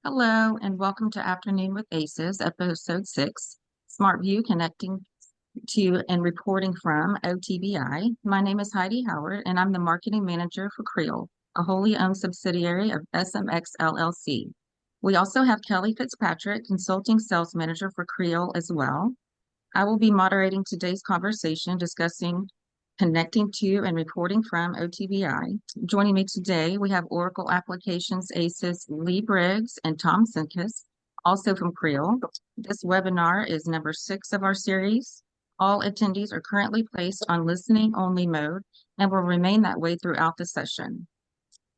Hello, and welcome to Afternoon with Aces, Episode 6, SmartView Connecting to and Reporting from OTBI. My name is Heidi Howard, and I'm the Marketing Manager for Creel, a wholly owned subsidiary of SMX LLC. We also have Kelly Fitzpatrick, Consulting Sales Manager for Creel as well. I will be moderating today's conversation discussing connecting to and reporting from OTBI. Joining me today, we have Oracle Applications ACES Lee Briggs and Tom Simkus, also from Creel. This webinar is number 6 of our series. All attendees are currently placed on listening only mode and will remain that way throughout the session.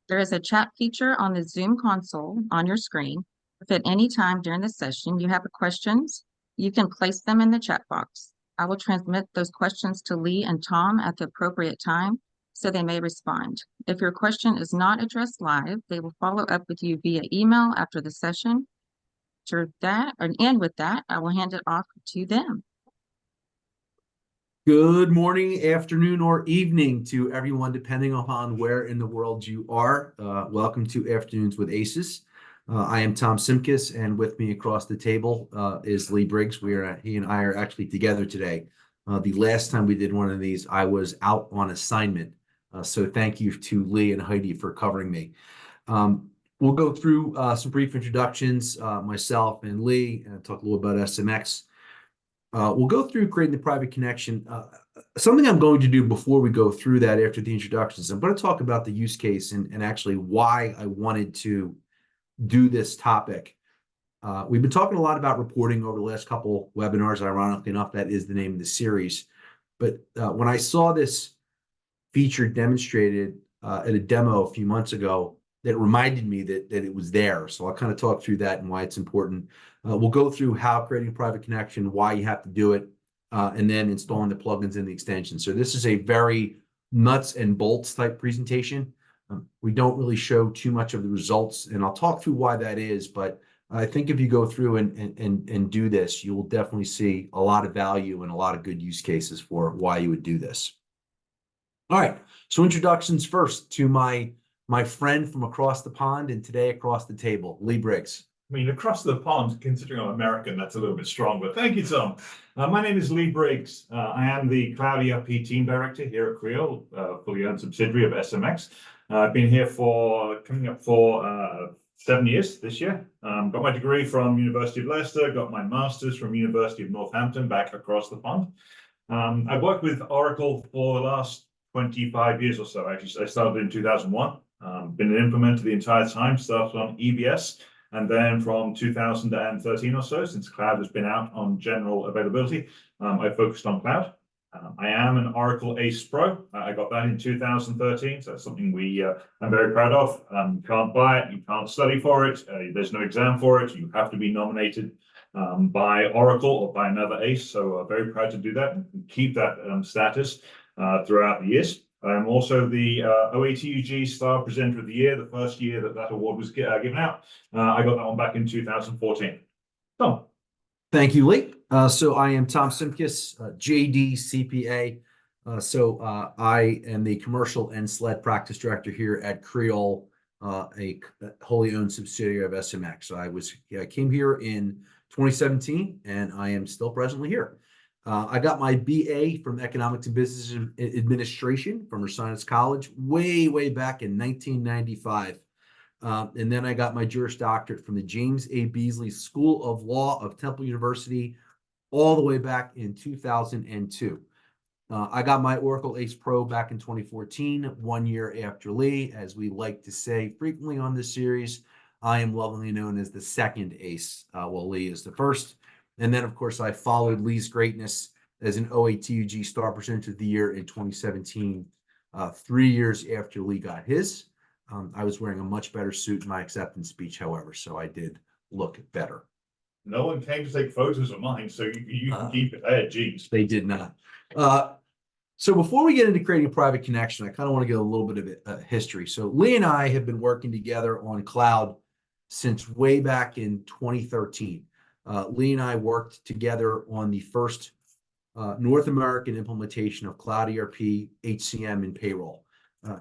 There is a chat feature on the Zoom console on your screen. If at any time during the session you have questions, you can place them in the chat box. I will transmit those questions to Lee and Tom at the appropriate time so they may respond. If your question is not addressed live, they will follow up with you via email after the session. With that, I will hand it off to them. Good morning, afternoon, or evening to everyone, depending on where in the world you are. Welcome to Afternoons with Aces. I am Tom Simkus, and with me across the table is Lee Briggs. He and I are actually together today. The last time we did one of these, I was out on assignment. So thank you to Lee and Heidi for covering me. We'll go through some brief introductions, myself and Lee, and talk a little about SMX. We'll go through creating the private connection. Something I'm going to do before we go through that after the introductions, I'm going to talk about the use case and actually why I wanted to do this topic. We've been talking a lot about reporting over the last couple webinars. Ironically enough, that is the name of the series. But when I saw this feature demonstrated at a demo a few months ago, that reminded me that it was there. So I'll kind of talk through that and why it's important. We'll go through how creating a private connection, why you have to do it, and then installing the plugins and the extensions. So this is a very nuts and bolts type presentation. We don't really show too much of the results, and I'll talk through why that is. But I think if you go through and do this, you will definitely see a lot of value and a lot of good use cases for why you would do this. All right, so introductions first to my friend from across the pond and today across the table, Lee Briggs. I mean, across the pond, considering I'm American, that's a little bit strong, but thank you, Tom. My name is Lee Briggs. I am the Cloud ERP Team Director here at Creel, fully owned subsidiary of SMX. I've been here coming up for 7 years this year. Got my degree from University of Leicester, got my master's from University of Northampton back across the pond. I've worked with Oracle for the last 25 years or so. Actually, I started in 2001. Been an implementer the entire time, started on EBS, and then from 2013 or so, since cloud has been out on general availability, I focused on cloud. I am an Oracle ACE Pro. I got that in 2013, so that's something I'm very proud of. You can't buy it, you can't study for it, there's no exam for it, you have to be nominated by Oracle or by another ACE, so very proud to do that and keep that status throughout the years. I'm also the OATUG Star Presenter of the Year, the first year that award was given out. I got that one back in 2014. Tom. Thank you, Lee. So I am Tom Simkus, JD CPA. I am the Commercial and SLED Practice Director here at Creel, a wholly owned subsidiary of SMX. So I came here in 2017, and I am still presently here. I got my BA from Economics and Business Administration from Ursinus College way back in 1995. And then I got my Juris Doctorate from the James A. Beasley School of Law of Temple University all the way back in 2002. I got my Oracle ACE Pro back in 2014, 1 year after Lee. As we like to say frequently on this series, I am lovingly known as the second ACE, while Lee is the first. And then, of course, I followed Lee's greatness as an OATUG Star Presenter of the Year in 2017, 3 years after Lee got his. I was wearing a much better suit in my acceptance speech, however, so I did look better. No one came to take photos of mine, so you can keep it. I had jeans. They did not. So before we get into creating a private connection, I kind of want to get a little bit of history. So Lee and I have been working together on cloud since way back in 2013. Lee and I worked together on the first North American implementation of Cloud ERP, HCM, and payroll.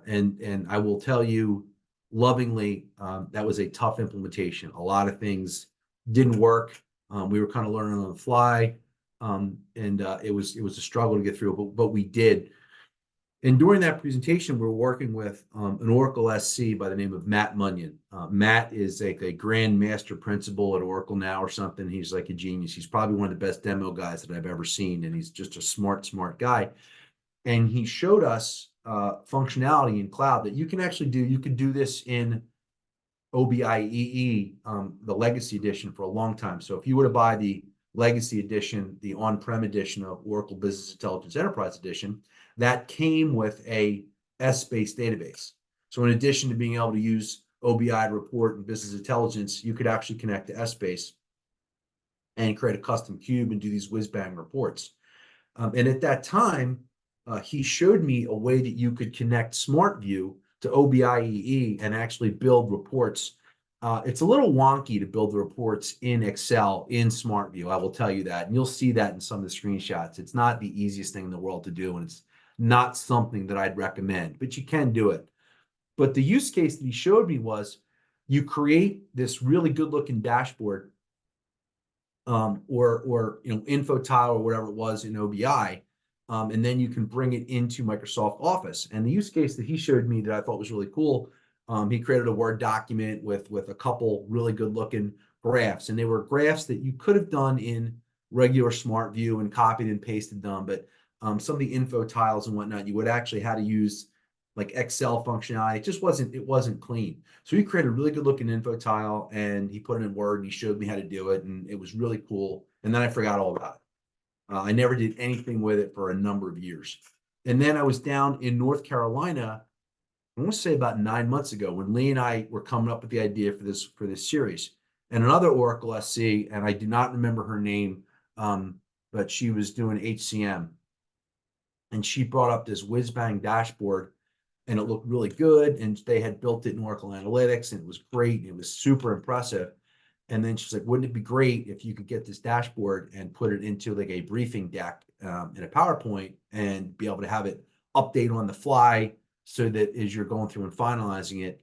And I will tell you, lovingly, that was a tough implementation. A lot of things didn't work. We were kind of learning on the fly, and it was a struggle to get through, but we did. And during that presentation, we're working with an Oracle SC by the name of Matt Munyon. Matt is a grand master principal at Oracle now or something. He's like a genius. He's probably one of the best demo guys that I've ever seen, and he's just a smart guy. And he showed us functionality in cloud that you can actually do. You can do this in OBIEE, the legacy edition, for a long time. So if you were to buy the legacy edition, the on-prem edition of Oracle Business Intelligence Enterprise Edition, that came with a S-based database. So in addition to being able to use OBI to report and business intelligence, you could actually connect to S-base and create a custom cube and do these whiz-bang reports. And at that time, he showed me a way that you could connect SmartView to OBIEE and actually build reports. It's a little wonky to build the reports in Excel in SmartView, I will tell you that. And you'll see that in some of the screenshots. It's not the easiest thing in the world to do, and it's not something that I'd recommend, but you can do it. But the use case that he showed me was you create this really good looking dashboard, or info tile or whatever it was in OBI, and then you can bring it into Microsoft Office. And the use case that he showed me that I thought was really cool, he created a Word document with a couple really good looking graphs, and they were graphs that you could have done in regular SmartView and copied and pasted them, but some of the info tiles and whatnot, you would actually have to use like Excel functionality. It wasn't clean. So he created a really good looking info tile and he put it in Word and he showed me how to do it. And it was really cool. And then I forgot all about it. I never did anything with it for a number of years. And then I was down in North Carolina, I want to say about 9 months ago, when Lee and I were coming up with the idea for this series. And another Oracle SC, and I do not remember her name, but she was doing HCM. And she brought up this whiz-bang dashboard, and it looked really good. And they had built it in Oracle Analytics, and it was great. And it was super impressive. And then she's like, wouldn't it be great if you could get this dashboard and put it into like a briefing deck in a PowerPoint and be able to have it update on the fly so that as you're going through and finalizing it,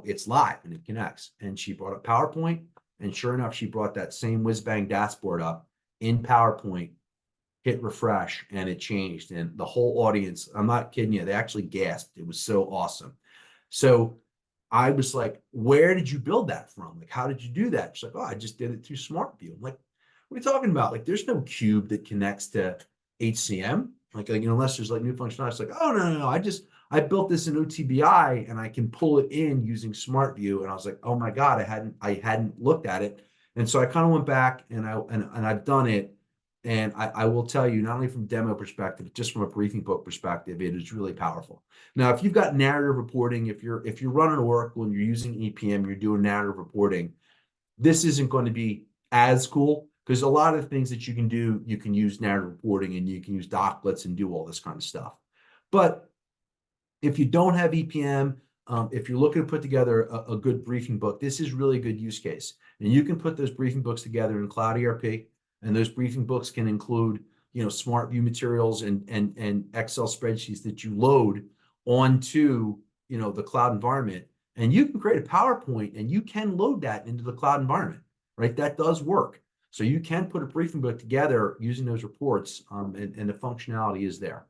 it's live and it connects. And she brought up PowerPoint, and sure enough, she brought that same whiz-bang dashboard up in PowerPoint, hit refresh, and it changed. And the whole audience, I'm not kidding you, they actually gasped. It was so awesome. So I was like, where did you build that from? Like, how did you do that? She's like, oh, I just did it through SmartView. I'm like, what are you talking about? Like, there's no cube that connects to HCM. Like unless there's like new functionality. It's like, oh, no. I built this in OTBI and I can pull it in using SmartView. And I was like, oh my God, I hadn't looked at it. And so I kind of went back and I've done it. And I will tell you, not only from demo perspective, just from a briefing book perspective, it is really powerful. Now, if you've got narrative reporting, if you're running Oracle and you're using EPM, you're doing narrative reporting, this isn't going to be as cool because a lot of the things that you can do, you can use narrative reporting and you can use docklets and do all this kind of stuff. But if you don't have EPM, if you're looking to put together a good briefing book, this is really a good use case. And you can put those briefing books together in Cloud ERP. And those briefing books can include, SmartView materials and Excel spreadsheets that you load onto, the cloud environment. And you can create a PowerPoint and you can load that into the cloud environment, right? That does work. So you can put a briefing book together using those reports, and the functionality is there.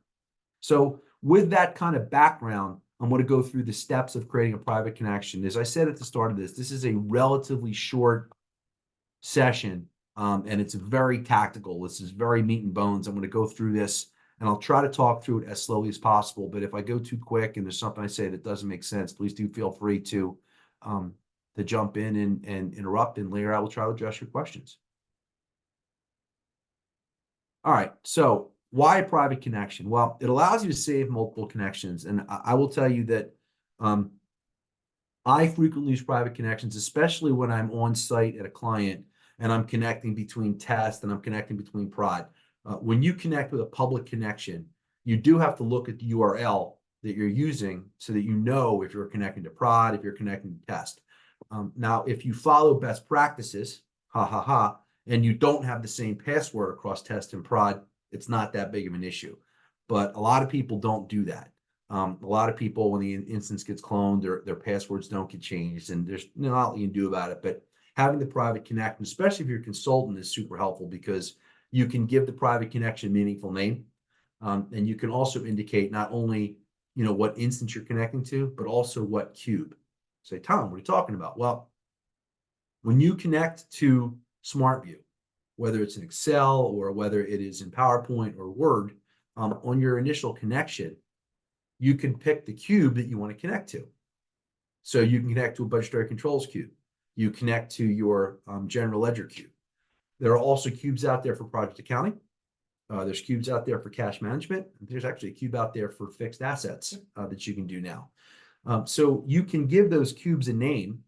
So with that kind of background, I'm going to go through the steps of creating a private connection. As I said at the start of this is a relatively short session. And it's very tactical. This is very meat and bones. I'm going to go through this and I'll try to talk through it as slowly as possible. But if I go too quick and there's something I say that doesn't make sense, please do feel free to jump in and interrupt. And later I will try to address your questions. All right. So why a private connection? Well, it allows you to save multiple connections. And I will tell you that I frequently use private connections, especially when I'm on site at a client and I'm connecting between test and I'm connecting between prod. When you connect with a public connection, you do have to look at the URL that you're using so that you know if you're connecting to prod, if you're connecting to test. Now, if you follow best practices, and you don't have the same password across test and prod, it's not that big of an issue. But a lot of people don't do that. A lot of people, when the instance gets cloned, their passwords don't get changed, and there's not a lot you can do about it. But having the private connection, especially if you're a consultant, is super helpful because you can give the private connection a meaningful name. And you can also indicate not only, what instance you're connecting to, but also what cube. Say, Tom, what are you talking about? Well, when you connect to SmartView, whether it's in Excel or whether it is in PowerPoint or Word, on your initial connection, you can pick the cube that you want to connect to. So you can connect to a budgetary controls cube. You connect to your general ledger cube. There are also cubes out there for project accounting. There's cubes out there for cash management. There's actually a cube out there for fixed assets that you can do now. So you can give those cubes a name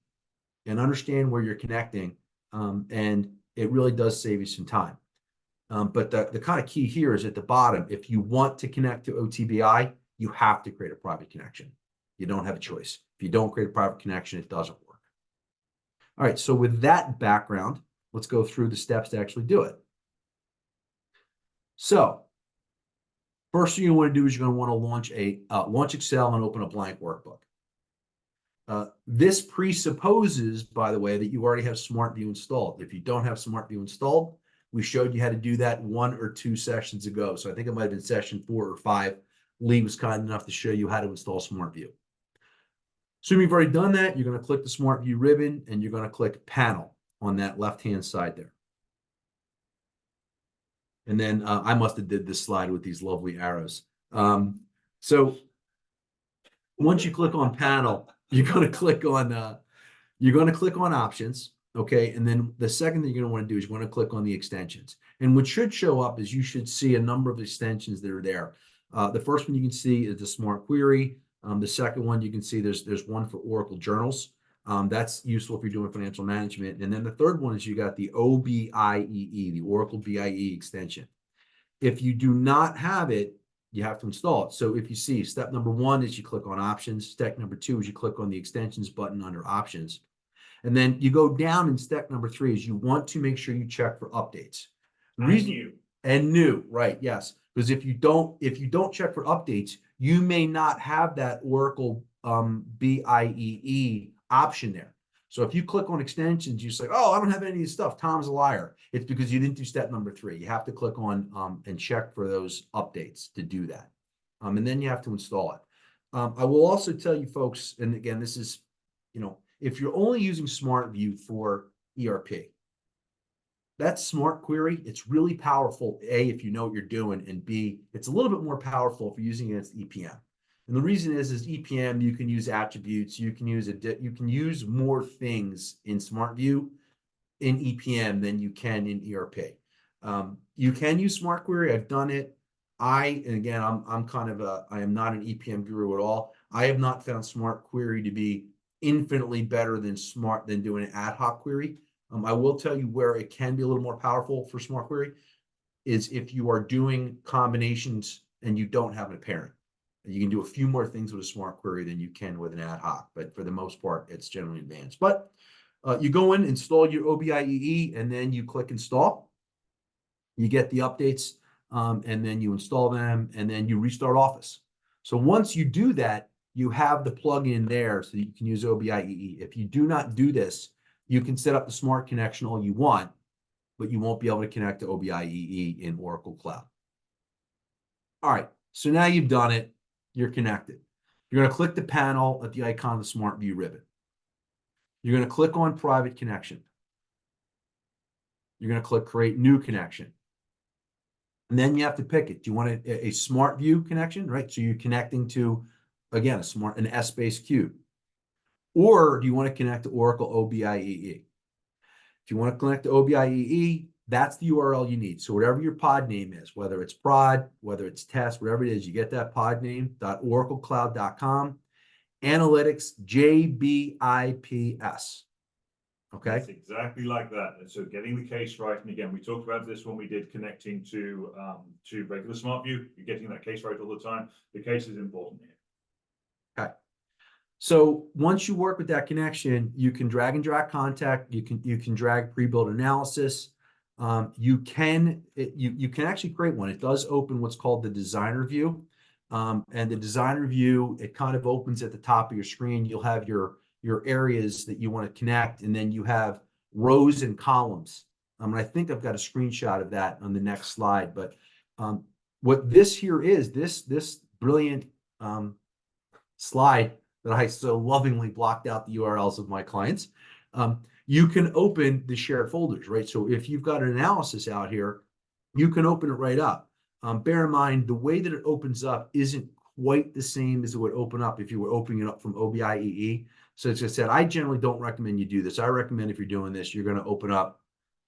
and understand where you're connecting, and it really does save you some time. But the kind of key here is at the bottom. If you want to connect to OTBI, you have to create a private connection. You don't have a choice. If you don't create a private connection, it doesn't work. All right, so with that background, let's go through the steps to actually do it. So first thing you want to do is you're going to want to launch Excel and open a blank workbook. This presupposes, by the way, that you already have SmartView installed. If you don't have SmartView installed, we showed you how to do that 1 or 2 sessions ago. So I think it might have been session 4 or 5. Lee was kind enough to show you how to install SmartView. Assuming you've already done that, you're going to click the SmartView ribbon and you're going to click Panel on that left-hand side there. And then I must have did this slide with these lovely arrows. So once you click on Panel, you're going to click on Options, okay? And then the second thing you're going to want to do is you're going to click on the extensions. And what should show up is you should see a number of extensions that are there. The first one you can see is the Smart Query. The second one you can see there's one for Oracle Journals. That's useful if you're doing financial management. And then the third one is you got the OBIEE, the Oracle BIE extension. If you do not have it, you have to install it. So if you see step number 1 is you click on Options. Step number 2 is you click on the Extensions button under Options. And then you go down in step number 3 is you want to make sure you check for updates. New, right? Yes, because if you don't check for updates, you may not have that Oracle BIEE option there. So if you click on extensions, you say, "Oh, I don't have any of this stuff. Tom's a liar." It's because you didn't do step number 3. You have to click on and check for those updates to do that, and then you have to install it. I will also tell you, folks, and again, this is, if you're only using SmartView for ERP, that Smart Query, it's really powerful, A, if you know what you're doing, and B, it's a little bit more powerful if you're using it as EPM. And the reason is EPM, you can use attributes, you can use more things in SmartView in EPM than you can in ERP. You can use Smart Query. I've done it. I am not an EPM guru at all. I have not found Smart Query to be infinitely better than doing an ad hoc query. I will tell you where it can be a little more powerful for Smart Query is if you are doing combinations and you don't have a parent. You can do a few more things with a Smart Query than you can with an ad hoc, but for the most part, it's generally advanced. But you go in, install your OBIEE, and then you click Install. You get the updates, and then you install them, and then you restart Office. So once you do that, you have the plugin there so that you can use OBIEE. If you do not do this, you can set up the Smart Connection all you want, but you won't be able to connect to OBIEE in Oracle Cloud. All right, so now you've done it. You're connected. You're going to click the panel at the icon of the SmartView ribbon. You're going to click on Private Connection. You're going to click Create New Connection. And then you have to pick it. Do you want a SmartView connection, right? So you're connecting to, again, an S-based cube. Or do you want to connect to Oracle OBIEE? If you want to connect to OBIEE, that's the URL you need. So whatever your pod name is, whether it's prod, whether it's test, whatever it is, you get that pod name, .oraclecloud.com, analytics, JBIPS. Okay. It's exactly like that. And so getting the case right. And again, we talked about this when we did connecting to regular SmartView. You're getting that case right all the time. The case is important here. Okay. So once you work with that connection, you can drag and drop contact. You can drag pre-built analysis. You can actually create one. It does open what's called the designer view. And the designer view, it kind of opens at the top of your screen. You'll have your areas that you want to connect, and then you have rows and columns. And I think I've got a screenshot of that on the next slide. But what this here is, this brilliant slide that I so lovingly blocked out the URLs of my clients, you can open the shared folders, right? So if you've got an analysis out here, you can open it right up. Bear in mind, the way that it opens up isn't quite the same as it would open up if you were opening it up from OBIEE. So as I said, I generally don't recommend you do this. I recommend if you're doing this, you're going to open up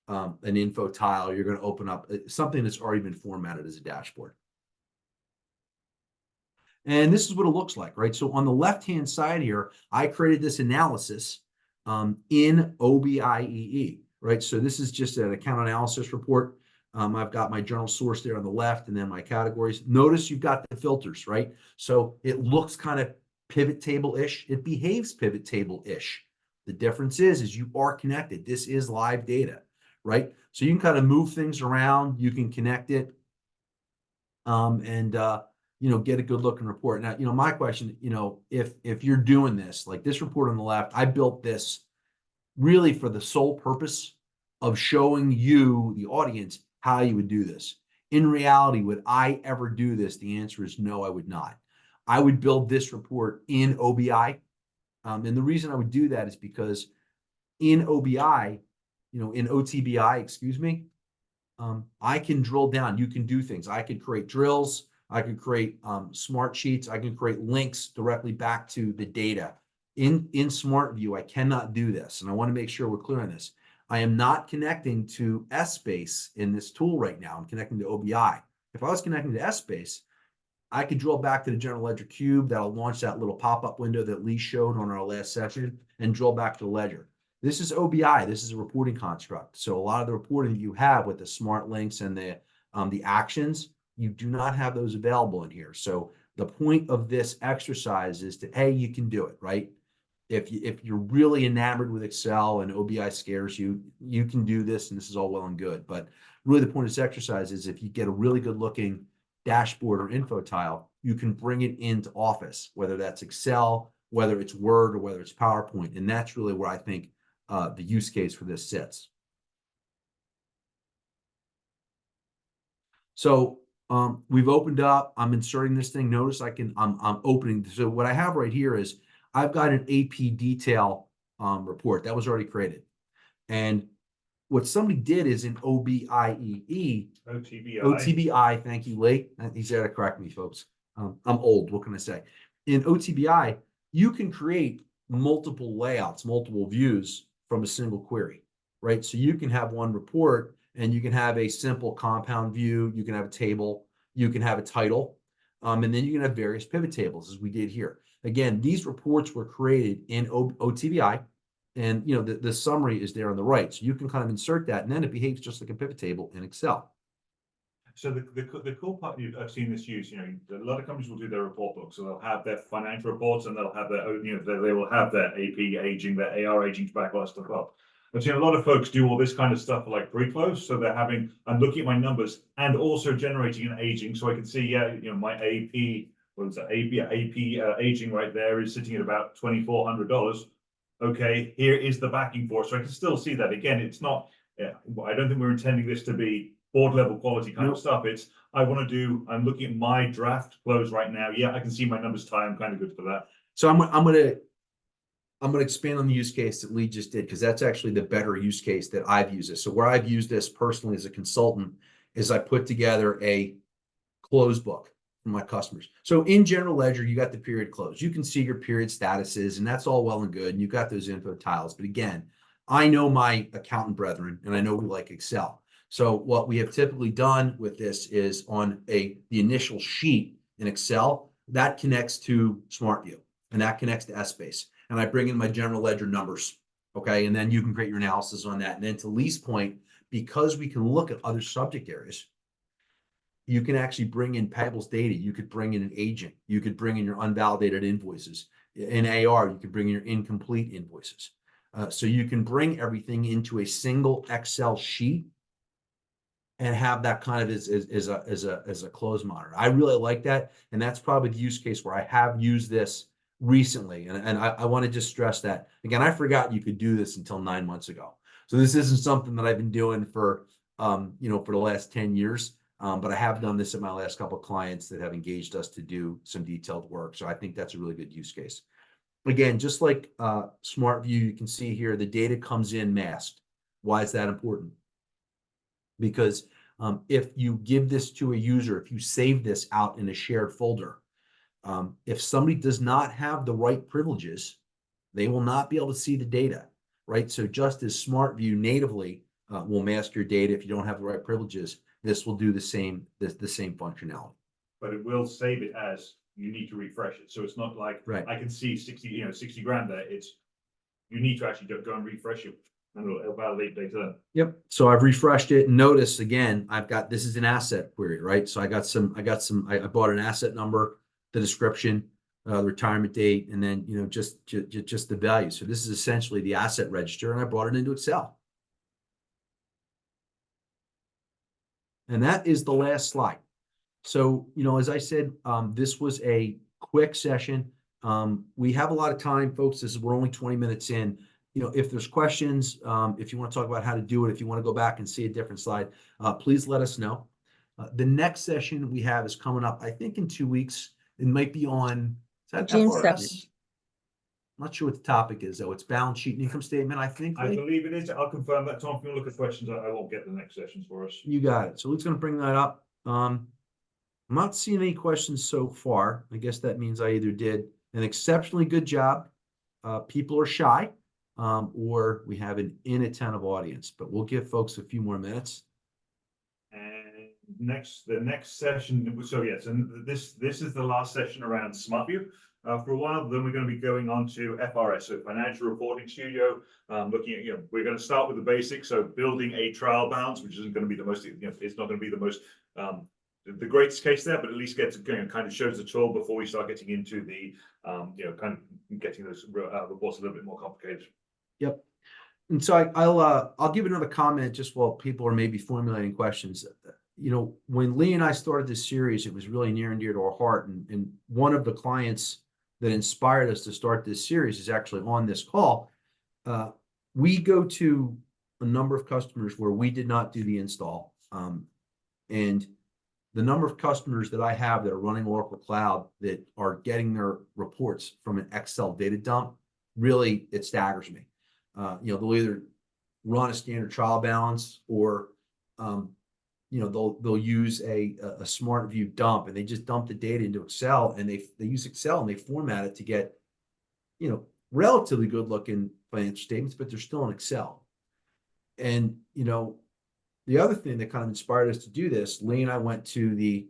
an info tile. You're going to open up something that's already been formatted as a dashboard. And this is what it looks like, right? So on the left-hand side here, I created this analysis in OBIEE, right? So this is just an account analysis report. I've got my journal source there on the left and then my categories. Notice you've got the filters, right? So it looks kind of pivot table-ish. It behaves pivot table-ish. The difference is you are connected. This is live data, right? So you can kind of move things around. You can connect it get a good looking report. Now, my question, if you're doing this, like this report on the left, I built this really for the sole purpose of showing you, the audience, how you would do this. In reality, would I ever do this? The answer is no, I would not. I would build this report in OBI. And the reason I would do that is because in OBI, in OTBI, excuse me, I can drill down. You can do things. I could create drills. I could create smart sheets. I can create links directly back to the data. In SmartView, I cannot do this. And I want to make sure we're clear on this. I am not connecting to Essbase in this tool right now. I'm connecting to OBI. If I was connecting to Essbase, I could drill back to the General Ledger Cube. That'll launch that little pop-up window that Lee showed on our last session and drill back to the ledger. This is OBI. This is a reporting construct. So a lot of the reporting you have with the smart links and the actions, you do not have those available in here. So the point of this exercise is to, hey, you can do it, right? If you're really enamored with Excel and OBI scares you, you can do this, and this is all well and good. But really the point of this exercise is if you get a really good looking dashboard or info tile, you can bring it into Office, whether that's Excel, whether it's Word, or whether it's PowerPoint. And that's really where I think the use case for this sits. So we've opened up. I'm inserting this thing. Notice I'm opening. So what I have right here is I've got an AP detail report that was already created. And what somebody did is in OBIEE, OTBI, thank you, Lee. He's there to correct me, folks. I'm old. What can I say? In OTBI, you can create multiple layouts, multiple views from a single query, right? So you can have one report and you can have a simple compound view. You can have a table. You can have a title. And then you can have various pivot tables as we did here. Again, these reports were created in OTBI. And the summary is there on the right. So you can kind of insert that, and then it behaves just like a pivot table in Excel. So the cool part, I've seen this used, a lot of companies will do their report books. So they'll have their financial reports and they'll have their own, they will have their AP aging, their AR aging to back all that stuff up. I've seen a lot of folks do all this kind of stuff like pre-close. So I'm looking at my numbers and also generating an aging. So I can see, my AP, what is that? AP aging right there is sitting at about $2,400. Okay, here is the backing for it. So I can still see that. Again, it's not, I don't think we're intending this to be board level quality kind of stuff. It's, I'm looking at my draft close right now. Yeah, I can see my numbers tie. I'm kind of good for that. So I'm gonna expand on the use case that Lee just did, because that's actually the better use case that I've used this. So where I've used this personally as a consultant is I put together a close book for my customers. So in General Ledger, you got the period close. You can see your period statuses, and that's all well and good. And you've got those info tiles. But again, I know my accountant brethren, and I know we like Excel. So what we have typically done with this is on the initial sheet in Excel, that connects to SmartView, and that connects to Essbase. And I bring in my General Ledger numbers, okay? And then you can create your analysis on that. And then to Lee's point, because we can look at other subject areas, you can actually bring in payables data. You could bring in an agent. You could bring in your unvalidated invoices. In AR, you could bring in your incomplete invoices. So you can bring everything into a single Excel sheet and have that kind of as a closed monitor. I really like that, and that's probably the use case where I have used this recently. And I want to just stress that again. I forgot you could do this until 9 months ago. So this isn't something that I've been doing for for the last 10 years. But I have done this at my last couple of clients that have engaged us to do some detailed work. So I think that's a really good use case. Again, just like SmartView, you can see here the data comes in masked. Why is that important? Because if you give this to a user, if you save this out in a shared folder, if somebody does not have the right privileges, they will not be able to see the data, right? So just as SmartView natively will mask your data if you don't have the right privileges, this will do the same functionality. But it will save it as you need to refresh it. So it's not like I can see 60 grand there. It's you need to actually go and refresh it. And it'll validate data then. Yep. So I've refreshed it. Notice again, I've got, this is an asset query, right? So I bought an asset number, the description, the retirement date, and then, just the value. So this is essentially the asset register, and I brought it into Excel. And that is the last slide. So, as I said, this was a quick session. We have a lot of time, folks. We're only 20 minutes in. If there's questions, if you want to talk about how to do it, if you want to go back and see a different slide, please let us know. The next session we have is coming up, I think, in 2 weeks. It might be on June FRS? 7th. I'm not sure what the topic is, though. It's balance sheet and income statement, I think. I believe it is. I'll confirm that. Tom, if you look at questions, I won't get the next sessions for us. You got it. So Luke's going to bring that up. I'm not seeing any questions so far. I guess that means I either did an exceptionally good job, people are shy, or we have an inattentive audience. But we'll give folks a few more minutes. And the next session. So yes, and this is the last session around SmartView. For a while, then we're going to be going on to FRS, so Financial Reporting Studio. Looking at, we're going to start with the basics, so building a trial balance, which isn't going to be the most, it's not going to be the most, the greatest case there, but at least gets, kind of shows the tool before we start getting into the, kind of getting those reports a little bit more complicated. Yep. And so I'll give another comment just while people are maybe formulating questions. When Lee and I started this series, it was really near and dear to our heart. And one of the clients that inspired us to start this series is actually on this call. We go to a number of customers where we did not do the install. And the number of customers that I have that are running Oracle Cloud that are getting their reports from an Excel data dump, really, it staggers me. They'll either run a standard trial balance or, they'll use a SmartView dump, and they just dump the data into Excel, and they use Excel and they format it to get, relatively good looking financial statements, but they're still in Excel. And, the other thing that kind of inspired us to do this, Lee and I went to the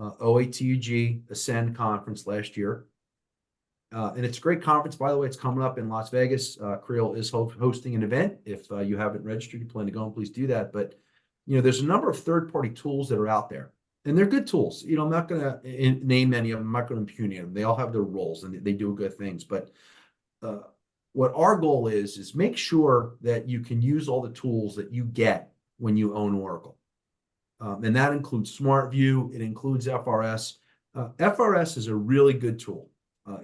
OTBI Ascend conference last year. And it's a great conference, by the way. It's coming up in Las Vegas. Creel is hosting an event. If you haven't registered, you plan to go, and please do that. But there's a number of third-party tools that are out there, and they're good tools. I'm not going to name any of them. I'm not going to impugn any of them. They all have their roles, and they do good things. But what our goal is make sure that you can use all the tools that you get when you own Oracle. And that includes SmartView. It includes FRS. FRS is a really good tool.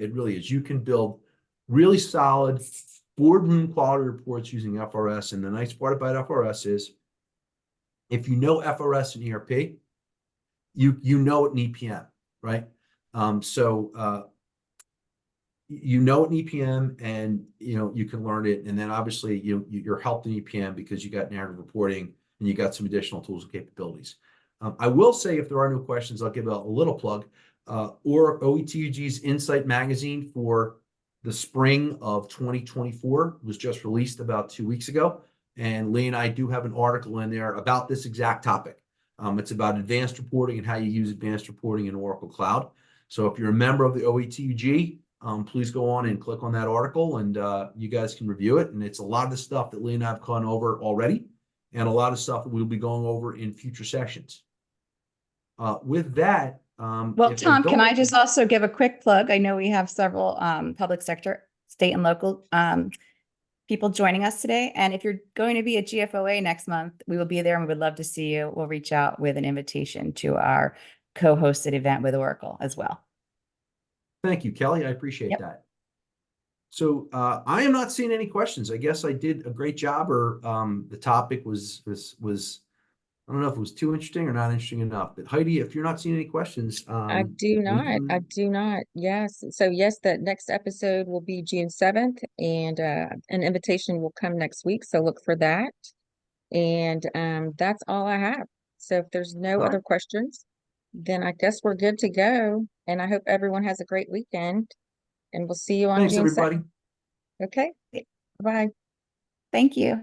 It really is. You can build really solid boardroom quality reports using FRS. And the nice part about FRS is if you know FRS and ERP, you know it in EPM, right? You know it in EPM, and you can learn it. And then obviously you're helped in EPM because you got narrative reporting and you got some additional tools and capabilities. I will say, if there are no questions, I'll give a little plug. Or OETUG's Insight magazine for the spring of 2024 was just released about 2 weeks ago. And Lee and I do have an article in there about this exact topic. It's about advanced reporting and how you use advanced reporting in Oracle Cloud. So if you're a member of the OETUG, please go on and click on that article, and you guys can review it. And it's a lot of the stuff that Lee and I have gone over already, and a lot of stuff that we'll be going over in future sessions. With that, well, Tom, can I just also give a quick plug? I know we have several public sector, state and local people joining us today. And if you're going to be at GFOA next month, we will be there and we would love to see you. We'll reach out with an invitation to our co-hosted event with Oracle as well. Thank you, Kelly. I appreciate Yep. that. So I am not seeing any questions. I guess I did a great job, or the topic was I don't know if it was too interesting or not interesting enough. But Heidi, if you're not seeing any questions, I do not. I do not. Yes. So yes, the next episode will be June 7th, and an invitation will come next week. So look for that. And that's all I have. So if there's no All other right. questions, then I guess we're good to go. And I hope everyone has a great weekend. And we'll see you on Thanks, June 7th. everybody. Okay. Bye. Thank you.